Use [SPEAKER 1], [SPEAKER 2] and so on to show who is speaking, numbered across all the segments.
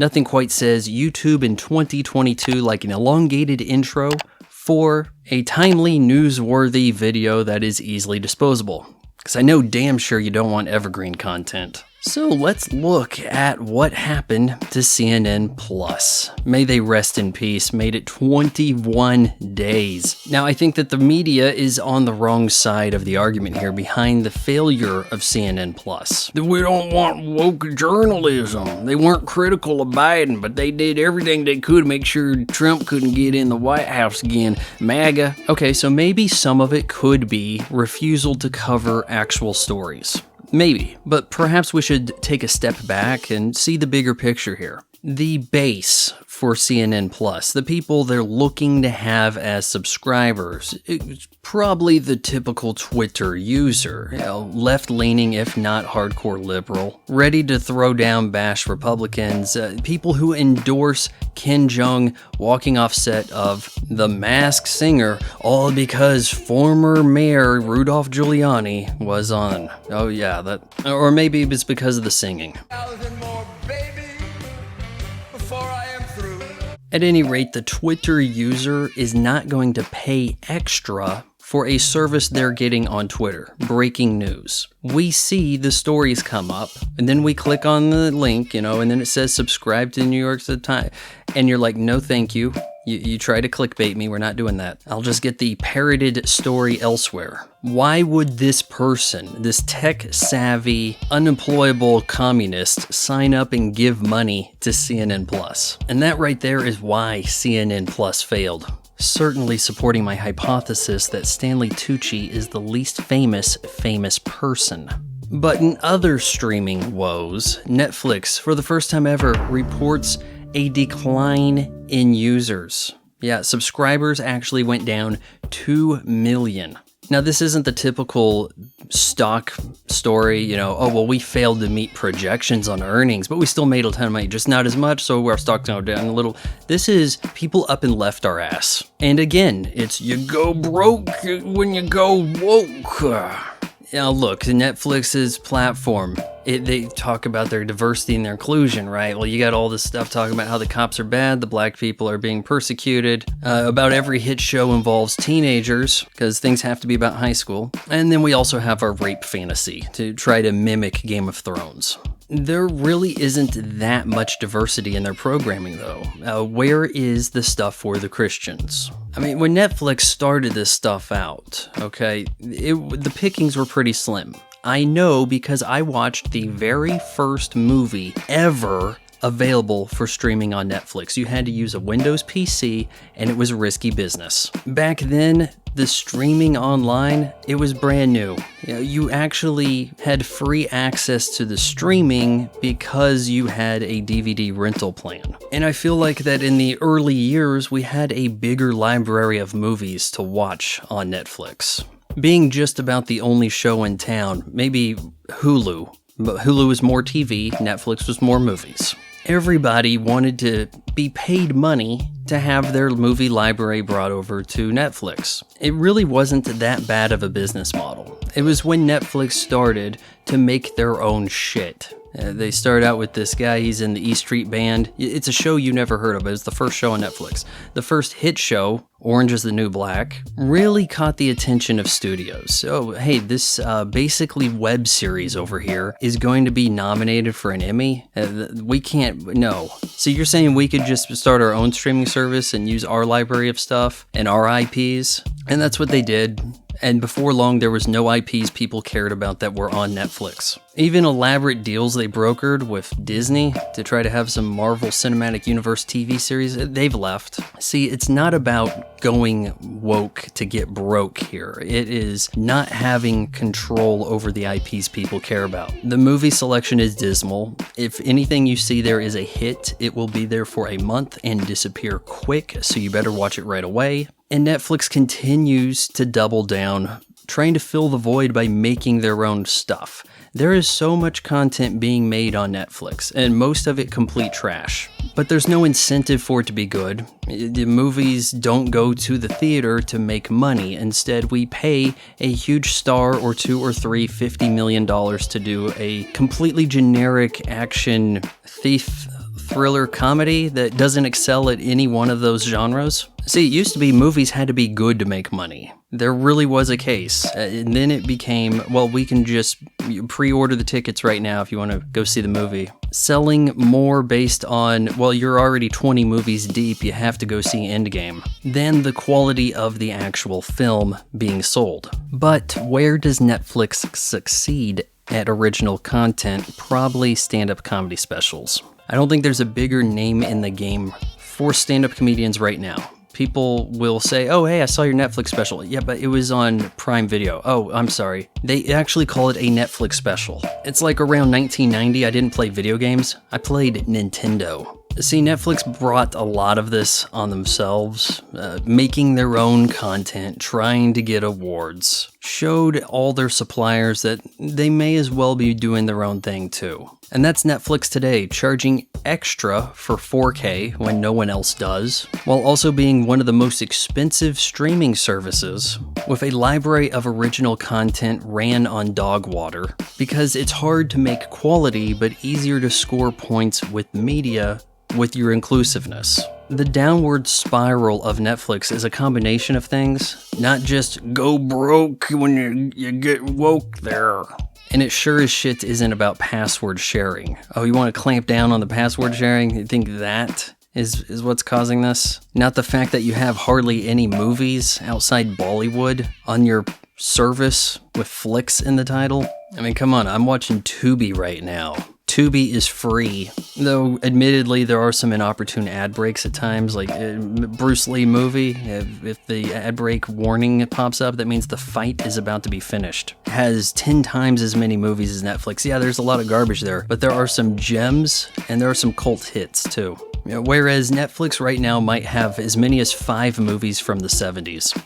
[SPEAKER 1] Nothing quite says YouTube in 2022 like an elongated intro for a timely, newsworthy video that is easily disposable. Because I know damn sure you don't want evergreen content. So let's look at what happened to CNN Plus. May they rest in peace. Made it 21 days. Now, I think that the media is on the wrong side of the argument here behind the failure of CNN Plus. We don't want woke journalism. They weren't critical of Biden, but they did everything they could to make sure Trump couldn't get in the White House again. MAGA. Okay, so maybe some of it could be refusal to cover actual stories. Maybe, but perhaps we should take a step back and see the bigger picture here. The base for CNN Plus, the people they're looking to have as subscribers, it's probably the typical Twitter user, left-leaning if not hardcore liberal, ready to throw down bash Republicans, people who endorse Ken Jeong walking off set of The Masked Singer, all because former mayor Rudolph Giuliani was on. Oh yeah, that, or maybe it's because of the singing. At any rate, the Twitter user is not going to pay extra for a service they're getting on Twitter. Breaking news. We see the stories come up, and then we click on the link, and then it says subscribe to New York Times, and you're like, no thank you. You try to clickbait me, we're not doing that. I'll just get the parroted story elsewhere. Why would this person, this tech-savvy, unemployable communist, sign up and give money to CNN Plus? And that right there is why CNN Plus failed. Certainly supporting my hypothesis that Stanley Tucci is the least famous person. But in other streaming woes, Netflix, for the first time ever, reports a decline in users. Yeah, subscribers actually went down 2 million. Now, this isn't the typical stock story, we failed to meet projections on earnings, but we still made a ton of money, just not as much, so our stock's now down a little. This is people up and left our ass. And again, it's you go broke when you go woke. Now look, Netflix's platform, they talk about their diversity and their inclusion, right? Well, you got all this stuff talking about how the cops are bad, the black people are being persecuted. About every hit show involves teenagers, because things have to be about high school. And then we also have our rape fantasy to try to mimic Game of Thrones. There really isn't that much diversity in their programming, though. Where is the stuff for the Christians? I mean, when Netflix started this stuff out, okay, the pickings were pretty slim. I know because I watched the very first movie ever available for streaming on Netflix. You had to use a Windows PC, and it was a risky business. Back then, the streaming online, it was brand new. You actually had free access to the streaming because you had a DVD rental plan. And I feel like that in the early years, we had a bigger library of movies to watch on Netflix. Being just about the only show in town, maybe Hulu, but Hulu was more TV, Netflix was more movies. Everybody wanted to be paid money to have their movie library brought over to Netflix. It really wasn't that bad of a business model. It was when Netflix started to make their own shit. They started out with this guy, he's in the E Street Band. It's a show you never heard of, but it's the first show on Netflix. The first hit show, Orange is the New Black, really caught the attention of studios. So, hey, this basically web series over here is going to be nominated for an Emmy? We can't, no. So you're saying we could just start our own streaming service and use our library of stuff and our IPs? And that's what they did. And before long, there was no IPs people cared about that were on Netflix. Even elaborate deals they brokered with Disney to try to have some Marvel Cinematic Universe TV series, they've left. See, it's not about going woke to get broke here. It is not having control over the IPs people care about. The movie selection is dismal. If anything you see there is a hit, it will be there for a month and disappear quick, so you better watch it right away. And Netflix continues to double down, trying to fill the void by making their own stuff. There is so much content being made on Netflix, and most of it complete trash. But there's no incentive for it to be good. The movies don't go to the theater to make money. Instead, we pay a huge star or two or three $50 million to do a completely generic action thief thriller, comedy that doesn't excel at any one of those genres? See, it used to be movies had to be good to make money. There really was a case. And then it became, well, we can just pre-order the tickets right now if you want to go see the movie. Selling more based on, well, you're already 20 movies deep, you have to go see Endgame, than the quality of the actual film being sold. But where does Netflix succeed at original content? Probably stand-up comedy specials. I don't think there's a bigger name in the game for stand-up comedians right now. People will say, oh, hey, I saw your Netflix special. Yeah, but it was on Prime Video. Oh, I'm sorry. They actually call it a Netflix special. It's like around 1990, I didn't play video games. I played Nintendo. See, Netflix brought a lot of this on themselves, making their own content, trying to get awards. Showed all their suppliers that they may as well be doing their own thing too. And that's Netflix today, charging extra for 4K when no one else does, while also being one of the most expensive streaming services, with a library of original content ran on dog water, because it's hard to make quality but easier to score points with media with your inclusiveness. The downward spiral of Netflix is a combination of things, not just go broke when you get woke there. And it sure as shit isn't about password sharing. Oh, you want to clamp down on the password sharing? You think that is what's causing this? Not the fact that you have hardly any movies outside Bollywood on your service with flicks in the title? I mean, come on, I'm watching Tubi right now. Tubi is free, though admittedly there are some inopportune ad breaks at times, like Bruce Lee movie. If the ad break warning pops up, that means the fight is about to be finished. It has 10 times as many movies as Netflix. Yeah, there's a lot of garbage there, but there are some gems and there are some cult hits too. You know, whereas Netflix right now might have as many as 5 movies from the 70s.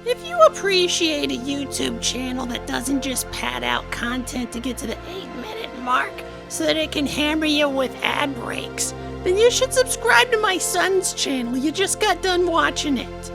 [SPEAKER 2] If you appreciate a YouTube channel that doesn't just pad out content to get to the 8-minute mark so that it can hammer you with ad breaks, then you should subscribe to my son's channel. You just got done watching it.